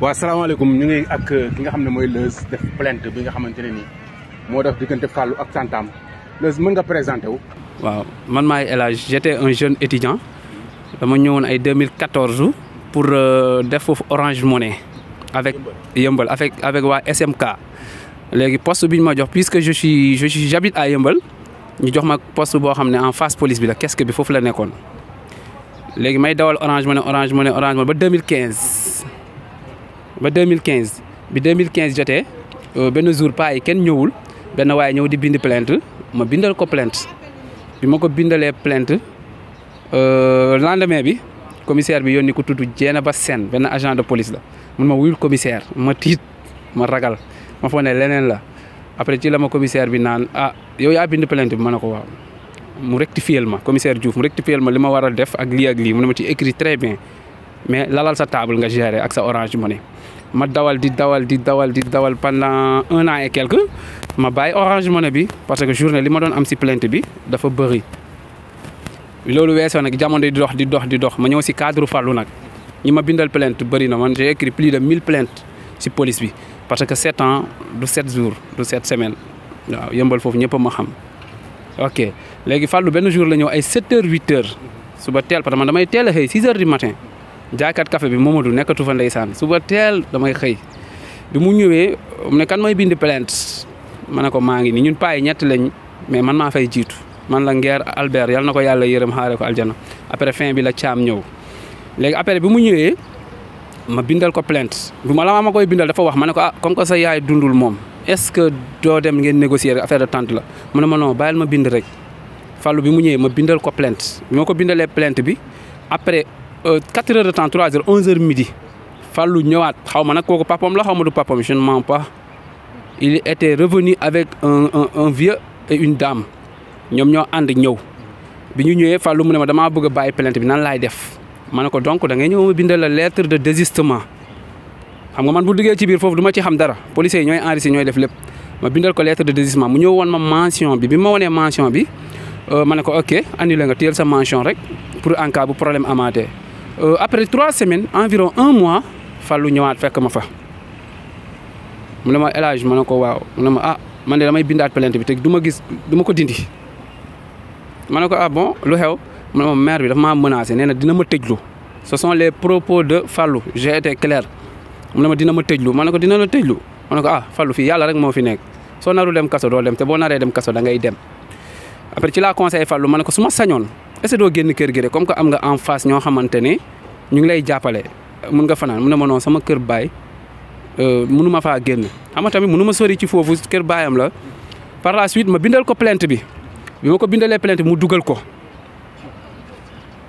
waaw asalaamaaleykum ñu ngi ak ki nga xam ne mooy Leuz def plainte bi nga xamante ne nii moo def diggante Fallou ak Santam Leuz mën nga présenté wu. waaw man maay El Hadj j'étais un jeune étudiant dama ñëwoon ay 2014 pour def foofu Orange Money avec Yeumbeul avec waa SMK léegi poste bi ñu ma jox puisque j'habite à Yeumbeul ñu jox ma poste boo xam ne en face police bi la casque bi foofu la nekkoon léegi may dawal Orange Money ba 2015. ba 2015 bi 2015 jotee benn jour paa yi kenn ñëwul benn waaye ñëw di bind plainte ma bindal ko plainte bi ma ko bindalee plainte lendemain bi commissaire bi yónni ko tudd Dieynaba Sène benn agent de police la mun ma wuyul commissaire ma tiit ma ragal ma foog ne leneen la après ci la ma commissaire bi naan yow yaa bind plainte bi ma ne ko waaw mu rectifiel ma commissaire Diouf mu rectifiel ma li ma war a def ak lii mu ne ma ci écrit très bien mais lalal sa table nga gérer ak sa Orange Money ma dawal pendant 1 an et quelque ma bàyyi Orange Money bi parce que journée li ma doon am si plainte bi dafa bëri loolu weesoo nag jamono di dox ma ñëw si cadre Fallou nag ñi ma bindal plainte bëri na man j'ai écrit plus de 1000 plaintes si police bi parce que 7 ans du 7 jours du 7 semaines waaw Yeumbeul foofu ñëpp a ma xam ok léegi Fallou benn jour la ñëw ay 7 heures 8 heures suba teel parce que man damay teel a xëy 6 heures du matin jaaykat café bi Momadou nekkatu fa ndeysaan suba teel damay xëy bi mu ñëwee mu ne kan mooy bind plainte ma ne ko maa ngi nii ñun paa yi ñett lañ mais man maa fay jiitu man la Nguer Albert yal na ko yàlla yërëm xaare ko aljana après fin bi la caam ñëw léegi après bi mu ñëwee ma bindal ko plainte bu ma la ma koy bindal dafa wax ma ne ko comme que sa yaay dundul moom est-ce que doo dem ngeen négocier affaire de tante la mu ne ma non bàyyil ma bind rek Fallou bi mu ñëwee ma bindal ko plainte bi ma ko bindalee plainte bi après 4 heures de temps 3 heures 11 heures midi Fallou ñëwaat xaw ma nag kooku papam la xaw ma du papam je ne mens pas il était revenu avec un vieux et une dame ñoom ñoo ànd ñëw bi ñu ñëwee Fallou mu ne ma damaa bëgg a bàyyi plainte bi nan laay def ma ne ko donc da ngay ñëw ma bindal la lettre de désistement xam nga man bu duggee ci biir foofu du ma ci xam dara policiers yi ñooy enregistré ñooy def lépp ma bindal ko lettre de désistement mu ñëw woon ma mention bi ma wanee mention bi ma ne ko ok annulé nga téyel sa mention rek pour en cas bu problème amaatee après 3 semaines environ 1 mois Fallou ñëwaat fekk ma fa mu ne ma El Hadj ma ne ko waaw mu ne ma man de damay bindaat plainte bi te du ma ko dindi ma ne ko bon lu xew mu ne ma maire bi dafa maa menacé nee na dina ma tëjlu ce sont les propos de Fallou j'ai été clair mu ne ma dina ma tëjlu ma ne ko dina la tëjlu ma ne ko Fallou fii yàlla rek moo fi nekk soo naru dem kaso doo dem te boo naree dem kaso da ngay dem après ci laa conseillé Fallou ma ne ko su ma sañoon est-ce que doo génn kër gi rek comme que am nga en face ñoo xamante ne ñu ngi lay jàppale mun nga fanaan mu ne ma non sama kër baay mënu ma faa génn xam nga tamit mënu ma sori ci foofu kër baayam la par la suite ma bindal ko plainte bi ma ko bindalee plainte bi mu dugal ko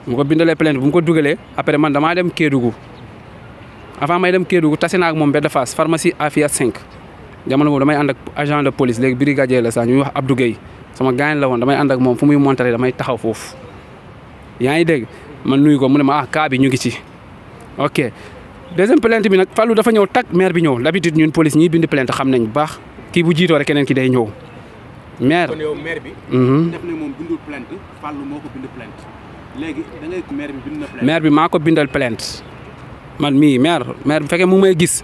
mu ko bindalee plainte bi mu ko dugalee après man damaa dem Kédougou avant may dem Kédougou tase naa ak moom Mbedd Fass pharmacie Afia 5 jamono boobu damay ànd ak agent de police léegi brigadier la sax ñuy wax Abdou Gueye sama gaañ la woon damay ànd ak moom fu muy montaree damay taxaw foofu yaa ngi dégg man nuyu ko mu ne ma cas bi ñu ngi ci ok deuxième plainte bi nag Fallou dafa ñëw tag maire bi ñëw d'habitude ñun police ñiy bind plainte xam nañ bu baax kii bu jiitoo rek keneen ki day ñëw maire. kon yow maire bi. def na moom bindul plainte Fallou moo ko bind plainte léegi da ngay maire bi bind na plainte. maire bi maa ko bindal plainte man mii maire bu fekkee mu may gis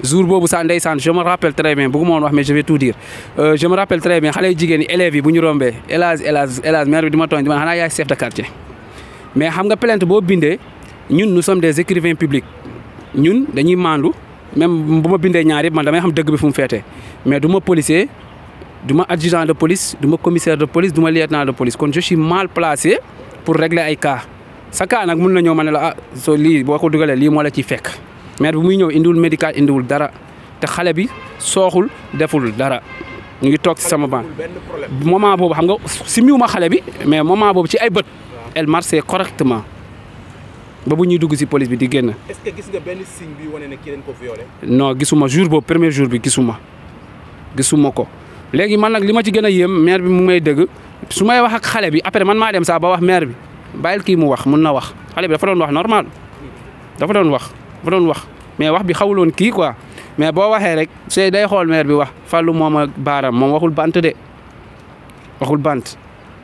jour boobu sax ndeysaan je me rappelle très bien bëgguma woon wax mais je vais tout dire je me rappelle très bien xale yu jigéen ñi élèves yi bu ñu rombee El Hadj maire bi di ma tooñ di ma xanaa yaay chef de quartier mais xam nga plainte boo bindee ñun nous sommes des écrivains publics ñun dañuy maandu même bu ma bindee ñaar yëpp man damay xam dëgg bi fu mu feetee mais du ma policier du ma adjudant de police du ma commissaire de police du ma lieutenant de police kon je suis mal placé pour régler ay cas sa cas nag mun na ñëw ma ne la soo lii boo ko dugalee lii moo la ciy fekk maire bi muy ñëw indiwul médical indiwul dara te xale bi sooxul deful dara ñu ngi toog ci sama banc moment boobu xam nga simiwuma xale bi mais moment boobu ci ay bët elle marchait correctement ba bu ñuy dugg ci police bi di génn. est-ce que gis nga benn signe bi wane ne kii dañ ko violé. non gisuma jour boobu premier jour bi gisuma ko léegi man nag li ma ci gën a yéem maire bi mu may dëgg su may wax ak xale bi après man maa dem sax ba wax maire bi bàyyil kii mu wax mun na wax xale bi dafa doon wax normal dafa doon wax mais wax bi xawuloon kii quoi mais boo waxee rek sooy day xool maire bi wax Fallou moom ak baaram moom waxul bant de waxul bant.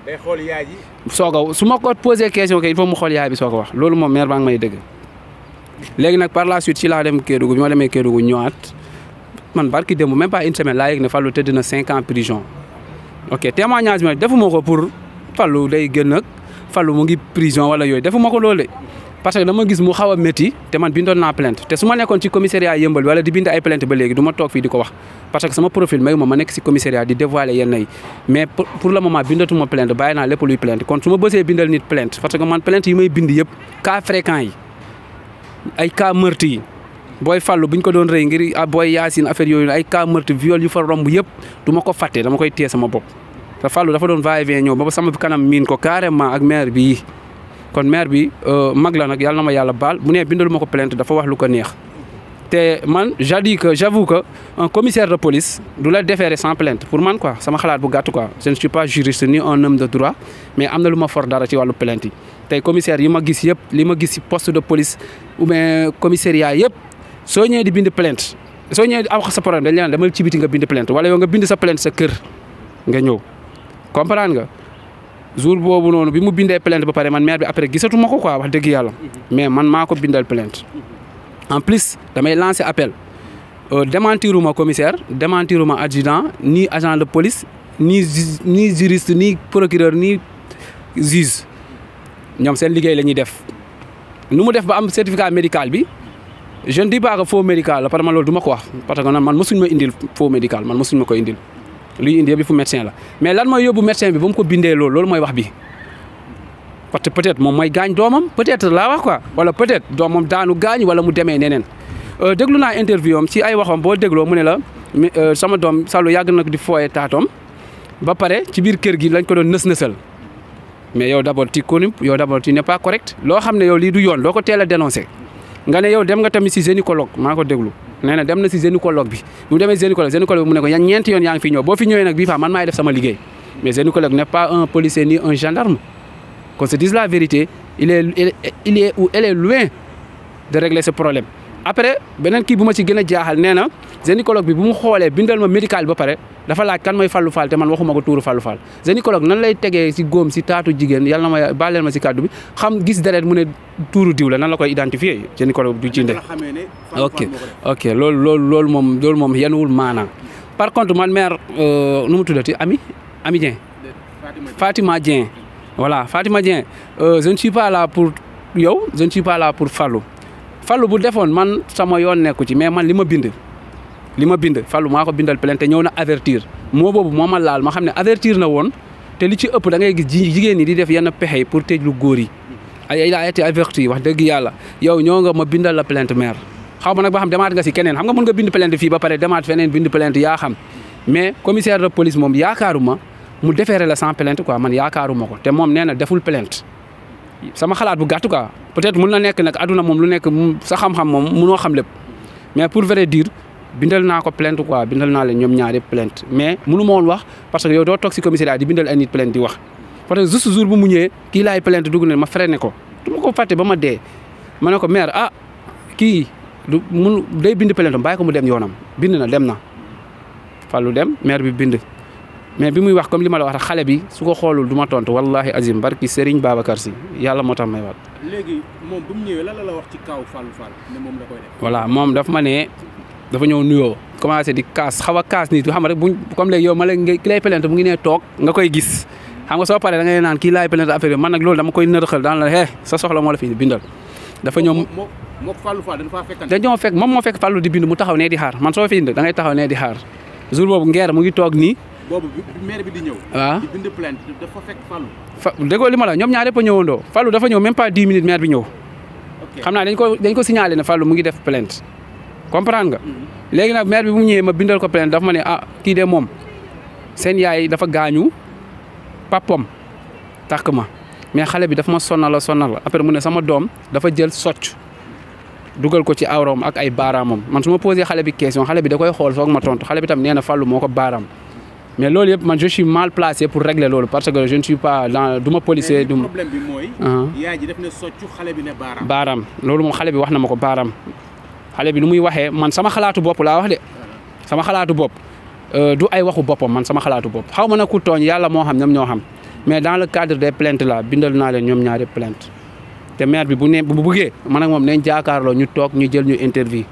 day xool yaay ji. soog a su ma ko posé question que il faut mu xool yaay bi soog a wax loolu moom maire baa ngi may dëgg léegi nag par la suite ci laa dem Kédougou bi ma demee Kédougou ñëwaat man barki démb même pas une semaine laa yëg ne Fallou tëdd na 5 ans prison ok témoignage bi defuma ko pour Fallou day gën ak Fallou mu ngi prison wala yooyu defuma ko loolu de parce que dama gis mu xaw a métti te man bindoon naa plainte te su ma nekkoon ci commissariat yëmbal wala di bind ay plainte ba léegi du ma toog fii di ko wax parce que sama profil mayu ma nekk si commissariat di dévoiler yenn yi mais pour le moment bindatuma plainte bàyyi naa lépp luy plainte kon su ma bësee bindal nit plainte parce que man plainte yi may bind yëpp cas fréquent yi ay cas meurtre yi booy Fallou bu ñu ko doon rëy ngir booy Yacine affaire yooyu ay cas meurtre viol yu fa romb yëpp du ma ko fàtte dama koy téye sama bopp te Fallou dafa doon va et vient ñëw ba sama kanam miin ko carrément ak maire bi kon maire bi mag la nag yàlla na ma yàlla baal bu nee bindalu ma ko plainte dafa wax lu ko neex te man j'avoue que un commissaire de police du la déférer sans plainte pour man quoi sama xalaat bu gàtt quoi je ne suis pas juriste ni un homme de droit mais am na lu ma for dara ci wàllu plainte yi tey commissaire yi ma gis yëpp li ma gis ci poste de police ou bien commissariat yëpp soo ñëwee di bind plainte soo ñëwee am sa problème dañ leen demal ci biti nga bind plainte wala yow nga bind sa plainte sa kër nga ñëw comprendre nga jour boobu noonu bi mu bindee plainte ba pare man maire bi après gisatuma ko quoi wax dëgg yàlla mais man maa ko bindal plainte en plus damay lancer appel démentiruma commissaire démentiruma adjudant ni agent de police ni juriste ni procureur ni juge ñoom seen liggéey la ñuy def nu mu def ba am certificat médical bi je ne dis pas que faux médical la parce que man loolu du ma ko wax parce que man mosuñ ma indil faux médical man mosuñ ma ko indil luy indi yëpp fu médecin la mais lan mooy yóbbu médecin bi ba mu ko bindee loolu mooy wax bi parce que peut-être moom mooy gaañ doomam peut-être laa wax quoi wala peut-être doomam daanu gaañ wala mu demee neneen déglu naa interview am ci ay waxam boo dégloo mu ne la sama doom Fallou yàgg na di fooye taatoom ba pare ci biir kër gi lañ ko doon nës-nësal mais yow d'abord tu n'es pas correct loo xam ne yow lii du yoon doo ko teel a dénoncé nga ne yow dem nga tamit si gynécologue maa ko déglu nee na dem na si gynécologue bi mu demee gynécologue bi mu ne ko ñeenti yoon yaa ngi fi ñëw boo fi ñëwee nag bii fa man maay def sama liggéey mais gynécologue n'est pas un policier ni un gendarme qu'on se dise la vérité il est loin de régler ce problème après beneen kii bu ma ci gën a jaaxal nee na gynécologue bi bu mu xoolee bindal ma médical ba pare dafa laaj kan mooy Fallou Fall te man waxuma ko tuuru Fallou Fall gynécologue nan lay tegee si góom si taatu jigéen yàlla na ma baaleel ma si kàddu bi xam gis deret mu ne tuuru diw la nan la koy identifier gynécologue du ci ndey ok loolu moom yenuwul maanaam par contre man maire nu mu tuddati Ami Dieng Fatima Dieng voilà Fatima Dieng je ne suis pas là pour yow je ne suis pas là pour Fallou bu defoon man sama yoon nekku ci mais man li ma bind Fallou maa ko bindal plainte ñëw na avertir moo boobu moo ma laal ma xam ne avertir na woon te li ci ëpp da ngay gis jigéen ñi di def yenn pexe yi pour tëj lu góor yi ay il a été averti wax dëgg yàlla yow ñoo nga ma bindal la plainte maire xaw ma nag ba xam demaat nga si keneen xam nga mën nga bind plainte fii ba pare demaat feneen bind plainte yaa xam mais commissaire de police moom yaakaaruma mu déféré la sans plainte quoi man yaakaaruma ko te moom nee na deful plainte sama xalaat bu gàtt quoi peut-être mun na nekk nag aduna moom lu nekk sa xam-xam moom munoo xam lépp mais pour vrai dire bindal naa ko plainte quoi bindal naa leen ñoom ñaari plainte mais munu ma woon wax parce que yow doo toog si commissariat di bindal ay nit plainte di wax parce que juste jour bu mu ñëwee kii laay plainte dugg na ma freiné ko du ma ko fàtte ba ma dee ma ne ko maire kii du mun day bind plainte bàyyi ko mu dem yoonam bind na dem na Fallou dem maire bi bind mais bi muy wax comme li ma la wax xale bi su ko xoolul du ma tontu wallahi azim barki Serigne Babacar Sy yàlla moo tax may waat. léegi moom bu mu ñëwee lan la wax ci kaw Fallou Fall ne moom la koy def. voilà moom daf ma ne dafa ñëw nuyoo commencé di kaas xaw a kaas nii xam nga rek buñ comme léegi yow ma léegi ki lay plainte mu ngi nee toog nga koy gis xam nga soo paree da ngay naan kii laay plainte affaire man nag loolu dama koy nërëxal daan la sa soxla moo la fi bindal. dafa ñëw moo Fallou Fall dañ faa fekkante. dañoo fekk moom moo fekk Fallou di bind mu taxaw nee di xaar man soo fi indi da ngay taxaw nee di xaar jour boobu ngeer mu ngi toog nii. boobu maire bi di ñëw. waaw di bind plainte dafa fekk Fallou. déggoo li ma la ñoom ñaar yëpp a ñëwandoo Fallou dafa ñëw même pas 10 minutes maire bi ñëw. xam naa dañ ko signalé ne Fallou mu ngi def plainte comprendre nga. léegi nag maire bi bu mu ñëwee ma bindal ko plainte dafa ma ne kii de moom seen yaay dafa gaañu papam takk ma mais xale bi dafa ma sonal après mu ne sama doom dafa jël socc dugal ko ci awram ak ay baaraamam man su ma posé xale bi question xale bi da koy xool foog ma tontu xale bi tam nee na Fallou moo ko baaraam mais loolu yëpp man je suis mal placé pour régler loolu parce que je ne suis pas dans du ma policier. du ma problème bi mooy. yaay ji def na soccu xale bi ne baaraam. baaraam loolu moom xale bi wax na ma ko baaraam xale bi nu muy waxee man sama xalaatu bopp laa wax de sama xalaatu bopp du ay waxu boppam man sama xalaatu bopp xaw ma na ku tooñ yàlla moo xam ñoom ñoo xam mais dans le cadre des plaintes là bindal naa leen ñoom ñaari plainte te maire bi bu bëggee man ak moom nañ jaakaarloo ñu toog ñu jël ñu interview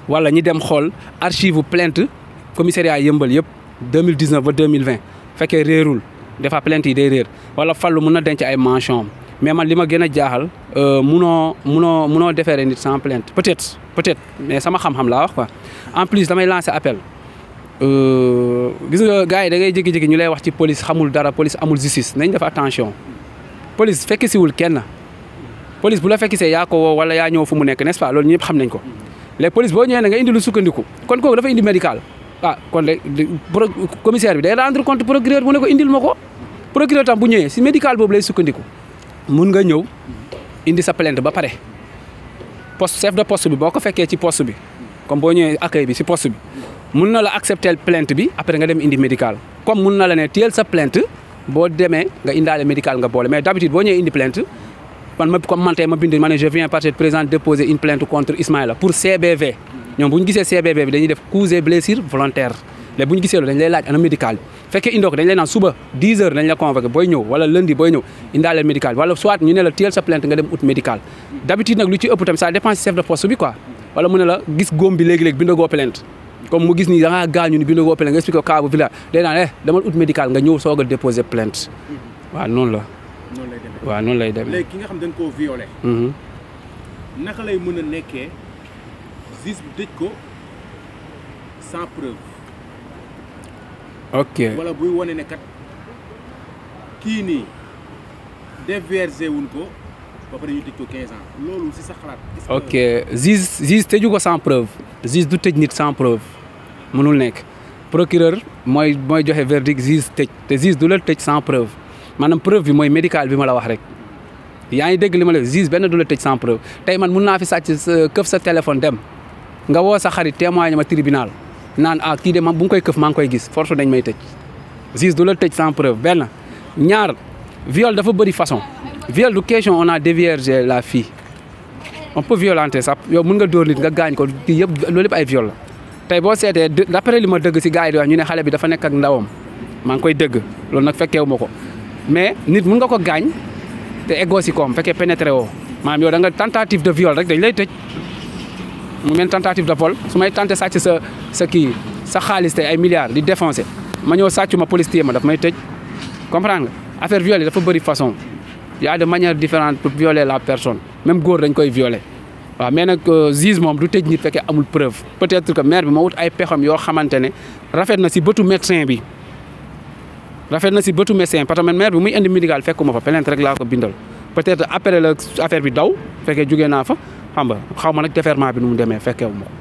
wala ñi dem xool archive plainte commissariat yëmbal yëpp 2019 ba 2020 fekkee réerul dafa plainte yi day réer wala Fallou mun na denc ay mention mais man li ma gën a jaaxal munoo déférer nit sans plainte peut-être mais sama xam-xam laa wax quoi en plus damay lancer appel gis nga gars yi da ngay jékki-jékki ñu lay wax ci police xamul dara police amul justice nañ def attention police fekk siwul kenn police bu la fekk see yaa ko woo wala yaa ñëw fu mu nekk n'est-ce pas loolu ñëpp xam nañ ko les police boo ñëwee na nga indi lu sukkandiku kon kooku dafa indi médical kon commissaire bi day rendre compte procureur mu ne ko indil ma ko procureur tam bu ñëwee si médical boobu lay sukkandiku mun nga ñëw indi sa plainte ba pare poste chef de poste bi boo ko fekkee ci poste bi comme boo ñëwee accueil bi si poste bi mun na la accepter plainte bi après nga dem indi médical comme mun na la ne téyel sa plainte boo demee nga indaale médical nga boole mais d'habitude boo ñëwee indi plainte comme man tey ma bind ma ne je viens par cette présente déposer une plainte contre Ismaïla pour CBV ñoom bu ñu gisee CBV bi dañuy def coups et blessures volontaires léegi bu ñu gisee loolu dañ lay laaj ana médical bi fekkee indoo ko dañ lay naan suba 10 heures dañ la convoqué booy ñëw wala lundi booy ñëw indaale médical wala soit ñu ne la téyel sa plainte nga dem ut médical d'habitude nag lu ci ëpp tamit ça dépend si chef de poste bi quoi wala mu ne la gis góom bi léegi-léegi bindagoo plainte comme mu gis ni da ngaa gaañu ni bindagoo plainte nga expliqué ko cas bu village day naan demal ut médical nga ñëw soog a déposer plainte waaw noonu la waaw noonu lay demee léegi ki nga xam dañ koo violé naka lay mën a nekkee juge bi tëj ko sans preuve ok wala buy wane ne kat kii nii dévergé wuñ ko ba pare ñu tëj ko 15 ans loolu si sa xalaat ok juge tëju ko sans preuve juge du tëj nit sans preuve mënul nekk procureur mooy joxe verdict juge tëj te juge du la tëj sans preuve maanaam preuve bi mooy médical bi ma la wax rek yaa ngi dégg li ma la juge benn du la tëj sans preuve tey man mun naa fi sàcc këf sa téléphone dem nga woo sa xarit témoigne ma tribunal naan kii de ma bu nga koy këf maa ngi koy gis force dañ may tëj juge du la tëj sans preuve benn ñaar viol dafa bëri façon viol du question on a déviergé la fille on peut violenter sax yow mun nga dóor nit nga gaañ ko kii yëpp loolu yëpp ay viol la tey boo seetee d'après li ma dëgg si gars yi di wax ñu ne xale bi dafa nekk ak ndawam maa ngi koy dëgg loolu nag fekkeewu ma ko mais nit mun nga ko gaañ te eggoo si koom fekkee pénétré woo maanaam yow da nga tentative de viol rek dañ lay tëj mu mel tentative de vol su may tenté sàcc sa xaalis tey ay milliards di défoncé ma ñëw sàccu ma police téye ma daf may tëj comprendre nga affaire viol yi dafa bëri façon y a de manière différente pour violer la personne même góor dañ koy violer waaw mais nag juge moom du tëj nit fekkee amul preuve peut-être que maire bi moo wut ay pexam yoo xamante ne rafet na si bëtu médecin bi parce que man maire bi muy indi médical fekkuma fa plainte rek laa ko bindal peut-être après la affaire bi daw fekkee jugee naa fa xam nga xaw ma nag déferment bi nu mu demee fekkeewu ma ko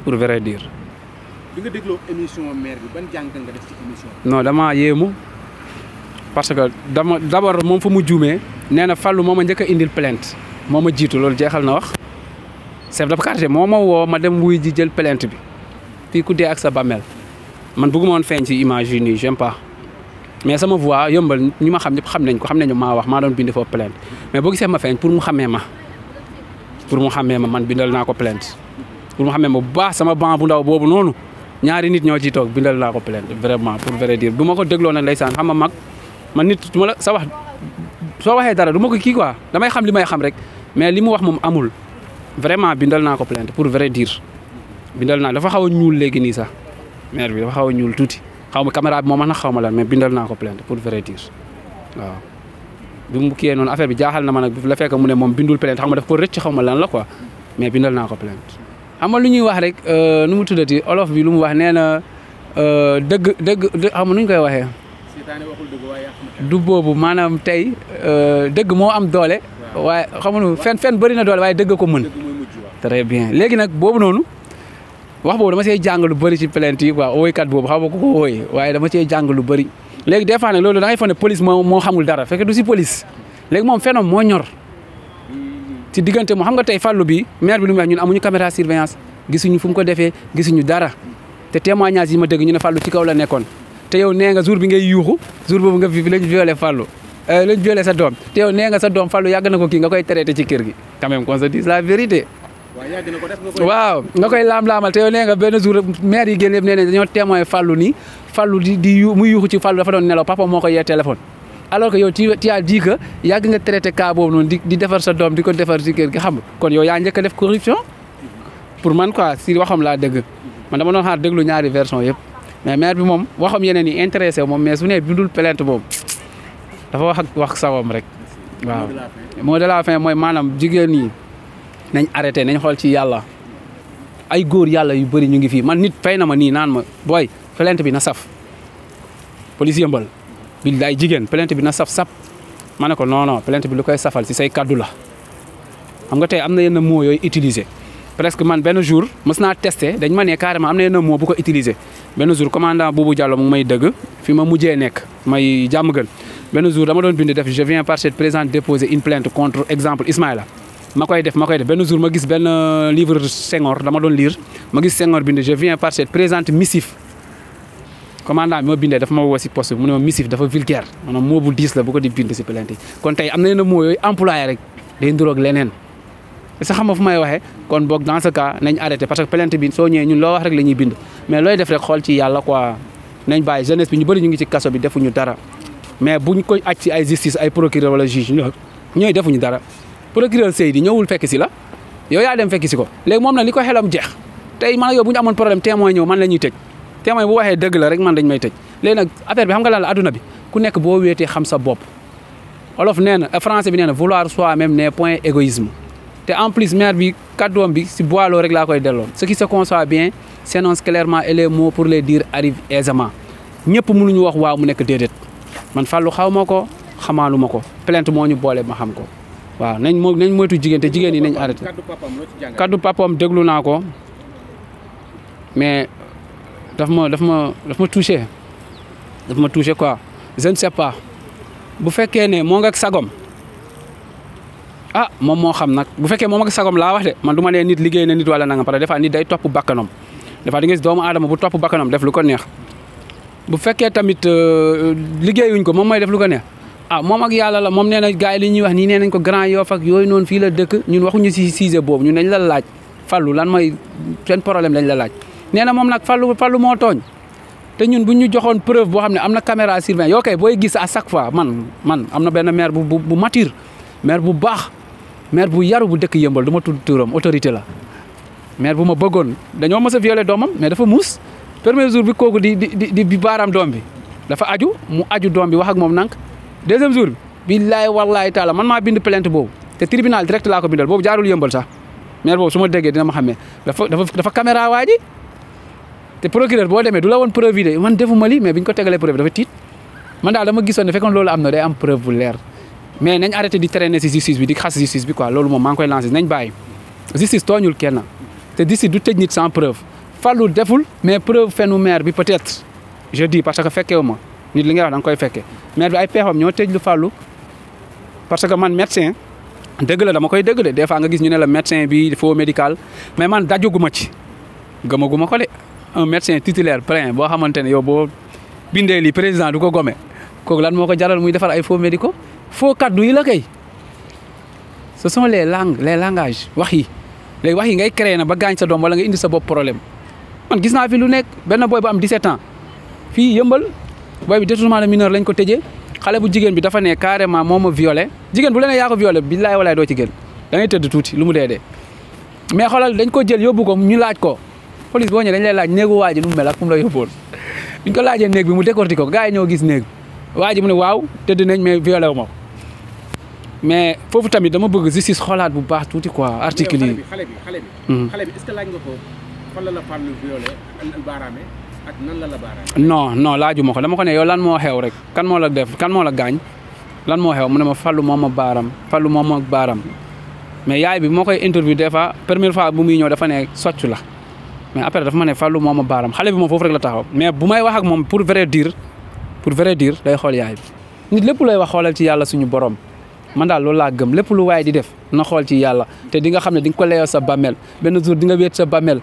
pour vrai dire. bi nga dégloo émission maire bi ban jàngat nga def ci émission non damaa yéemu parce que d'abord moom fa mu juumee nee na Fallou moo ma njëkk a indil plainte moo ma jiitu loolu jeexal na wax chef de quartier moo ma woo ma dem wuy ji jël plainte bi fii ku dee ak sa bàmmeel man bëgguma woon feeñ ci image yi nii j'aime pas mais sama voix yëmbal ñi ma xam ñëpp xam nañ ko xam nañu maa wax maa doon bind foofu plainte mais boo gisee ma feeñ pour mu xamee ma man bindal naa ko plainte pour mu xamee ma bu baax sama banc bu ndaw boobu noonu ñaari nit ñoo ciy toog bindal naa ko plainte vraiment pour vrai dire bu ma ko dégloo nag ndeysaan xam nga mag man nit du ma la sa wax soo waxee dara du ma ko kii quoi damay xam li may xam rek mais li mu wax moom amul vraiment bindal naa ko plainte pour vrai dire bindal naa dafa xaw a ñuul léegi nii sax maire bi dafa xaw a ñuul tuuti xaw ma caméra bi moo ma nag xaw ma lan mais bindal naa ko plainte pour vrai dire waaw bi mu kiyee noonu affaire bi jaaxal na ma nag la fekk mu ne moom bindul plainte xam nga daf ko rëcc xaw ma lan la quoi mais bindal naa ko plainte xam nga lu ñuy wax rek nu mu tuddati olof bi lu mu wax nee na dëgg xam nga nu ñu koy waxee du boobu maanaam tey dëgg moo am doole waaye xam nga fen bëri na doole waaye dëgg ko mën très bien léegi nag boobu noonu wax boobu dama see jàng lu bëri ci plainte yi quoi woykat boobu xam nga ku ko wooy waaye dama see jàng lu bëri léegi des fois nag loolu da ngay foog ne police moo xamul dara fekk du si police léegi moom phénomène moo ñor ci diggante moo xam nga tey Fallou bi maire bi lu mu wax ñun amuñu caméra surveillance gisuñu fu mu ko defee gisuñu dara te témoignage yi ma dégg ñu ne Fallou ci kaw la nekkoon te yow nee nga jour bi ngay yuuxu jour boobu nga lañ violé Fallou lañ violé sa doom te yow nee nga sa doom Fallou yàgg na ko kii nga koy traité ci kër gi quand même qu'on se dise la vérité waaw nga koy laam-laamal te yow nee nga benn jour maire yi génn yëpp nee nañ dañoo témoin Fallou nii Fallou muy yuuxu ci Fallou dafa doon nelaw papa moo ko yee téléphone alors que yow tu as dit que yàgg nga traité cas boobu noonu di defar sa doom di ko defar si kër gi xam nga kon yow yaa njëkk a def corruption pour man quoi si waxam laa dëgg man dama doon xaar déglu ñaari version yëpp mais maire bi moom waxam yeneen yi intéressé moom mais su ne bindul plainte boobu dafa wax sawam rek waaw. mot de la fin mooy maanaam jigéen ñi nañ arrêté nañ xool ci yàlla ay góor yàlla yu bëri ñu ngi fii man nit fay na ma nii naan ma booy plainte bi na saf police yëmbal billaay jigéen plainte bi na saf ma ne ko non plainte bi lu koy safal si say kaddu la xam nga tey am na yenn mots yooyu utiliser presque man benn jour mës naa testé dañ ma ne carrément am na yenn mots bu ko utiliser benn jour commandant Boubou Diallo mu may dëgg fi ma mujjee nekk may jàmm gën benn jour dama doon bind def je viens par cette présente déposer une plainte contre exemple Ismaïla ma koy def benn jour ma gis benn livre Senghor dama doon lire ma gis Senghor bind je viens par cette présente missif commandant bi ma bindee dafa ma woo si poste bi mu ne ma missif dafa vulgaire maanaam moo bu diis la bu ko di bind si plainte yi kon tey am na yenn mots yooyu employé rek day nduroog leneen sa xam nga fu may waxee kon boog dans ce cas nañ arrêté parce que plainte bi soo ñëwee ñun loo wax rek la ñuy bind mais looy def rek xool ci yàlla quoi nañ bàyyi jeunesse bi ñu bëri ñu ngi ci kaso bi defuñu dara mais buñ koy aj ci ay justice ay procureur wala juge ñooy defuñu dara procureur Seydi ñëwul fekk si la yow yaa dem fekk si ko léegi moom na li ko xelam jeex tey man ak yow bu ñu amoon problème témoin ñëw man la ñuy tëj témoin bu waxee dëgg la rek man dañ may tëj léegi nag affaire bi xam nga lan la adduna bi ku nekk boo wéetee xam sa bopp olof nee na français bi nee na vouloir soi-même n'est point égoïsme te en plus maire bi kàddoom bi si boiloo rek laa koy delloon ce qui se conçoit bien s'énonce clairement et les mots pour les dire arrivent aisément ñëpp mënuñu wax waaw mu nekk déedéet man Fallou xaw ma ko xamaalu ma ko plainte moo ñu boole ma xam ko waaw nañ moytu jigéen te jigéen yi nañ arrêté kaddu papam déglu naa ko mais daf ma touché quoi je ne sais pas bu fekkee ne moo nga ak sagom moom moo xam nag bu fekkee moom ak sagom laa wax de man du ma nee nit liggéey na nit wala nanga parce que des fois nit day topp bakkanam des fois di nga gis doomu aadama bu topp bakkanam def lu ko neex bu fekkee tamit liggéeyuñ ko moom mooy def lu ko neex moom ak yàlla la moom nee na gars yi li ñuy wax nii nee nañ ko Grand Yoff ak yooyu noonu fii la dëkk ñun waxuñu si sujet boobu ñun dañ la laaj Fallou lan mooy seen problème lañ la laaj nee na moom nag Fallou moo tooñ te ñun bu ñu joxoon preuve boo xam ne am na caméra surveillance yoo kay booy gis à chaque fois man am na benn maire bu mature maire bu baax maire bu yaru bu dëkk yëmbal du ma tudd turam autorité la maire bu ma bëggoon dañoo mës a violé doomam mais dafa muus premier jour bi kooku di baaraam doom bi dafa mu aju doom bi wax ak moom nank deuxième jour bi billaay wallaay taala man maa bind plainte boobu te tribunal direct laa ko bindal boobu jaarul yëmbal sax maire boobu su ma déggee dina ma xamee dafa caméra waa ji te procureur boo demee du la woon preuve yi de man defuma li mais biñ ko tegalee preuve dafa tiit man daal dama gisoon ne fekkoon loolu am na day am preuve bu leer mais nañ arrêté di traîner si justice bi di xas justice bi quoi loolu moom maa ngi koy lancé nañ bàyyi justice tooñul kenn te justice du tëj nit sans preuve Fallou deful mais preuve fenu maire bi peut-être je dis parce que fekkewu ma nit li nga wax da nga koy fekkee maire bi ay peexam ñoo tëj lu Fallou parce que man médecin dëgg la dama koy dëgg de des fois nga gis ñu ne la médecin bi faux médical mais man dajuguma ci gëmaguma ko de un médecin titulaire plein boo xamante ne yow boo bindee li président du ko gome kooku lan moo ko jaral muy defar ay faux médicaux faux kaddu yi la kay ce sont les langages wax yi léegi wax yi ngay créé na ba gaañ sa doom wala nga indi sa bopp problème man gis naa fi lu nekk benn boy bu am 17 ans fii yëmbal boy bi détournement de mineur lañ ko tëjee xale bu jigéen bi dafa ne carrément moo ma violé jigéen bu la nee yaa ko violé billaay walaay doo ci gën da ngay tëdd tuuti lu mu dee mais xoolal dañ ko jël yóbbu ko ñu laaj ko police boo ñëwee dañ lay laaj néegu waa ji nu mu mel ak fu mu la yóbboon biñ ko laajee néeg bi mu décortiqué ko gars yi ñoo gis néeg waa ji mu ne waaw tëdd nañ mais violé wu ma ko mais foofu tamit dama bëgg justice xoolaat bu baax tuuti quoi article yi. xale bi est-ce que laaj nga ko fan la Fallou violé baaraame ak nan la baaraame. non laajuma ko dama ko ne yow lan moo xew rek kan moo la def kan moo la gaañ lan moo xew mu ne ma Fallou moo ma baaram mais yaay bi moo koy interview des fois première fois bu muy ñëw dafa ne soccu la mais après dafa ma ne Fallou moo ma baaram xale bi moom foofu rek la taxaw mais bu may wax ak moom pour vrai dire day xool yaay bi nit lépp lay wax xoolal ci yàlla suñu borom. man daal loolu laa gëm lépp lu waay di def na xool ci yàlla te di nga xam ne di nga ko layoo sa bàmmeel benn jour di nga wéet sa bàmmeel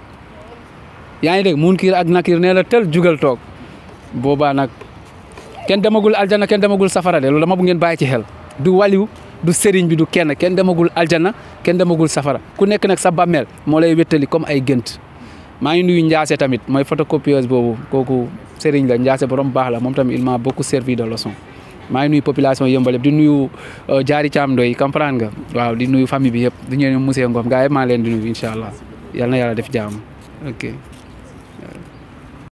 yaa ngi dégg Munkar ak Nakiir nee la tel jugal toog boobaa nag kenn demagul aljana kenn demagul safara de loolu dama bu ngeen bàyyi ci xel du waliw du sëriñ bi du kenn demagul aljana kenn demagul safara ku nekk nag sa bàmmeel moo lay wéttali comme ay gënt maa ngi nuyu Ndiasse tamit mooy photocopieuse boobu kooku sëriñ la Ndiasse borom baax la moom tamit il m'a beaucoup servi de leçon maa ngi nuyu population yëmbal yëpp di nuyu jaari Thiam Ndoye comprendre nga waaw di nuyu famille bi yëpp di ñëw monsieur Ngom gars yi maa leen di nuyu incha allah yal na yàlla def jàmm ok.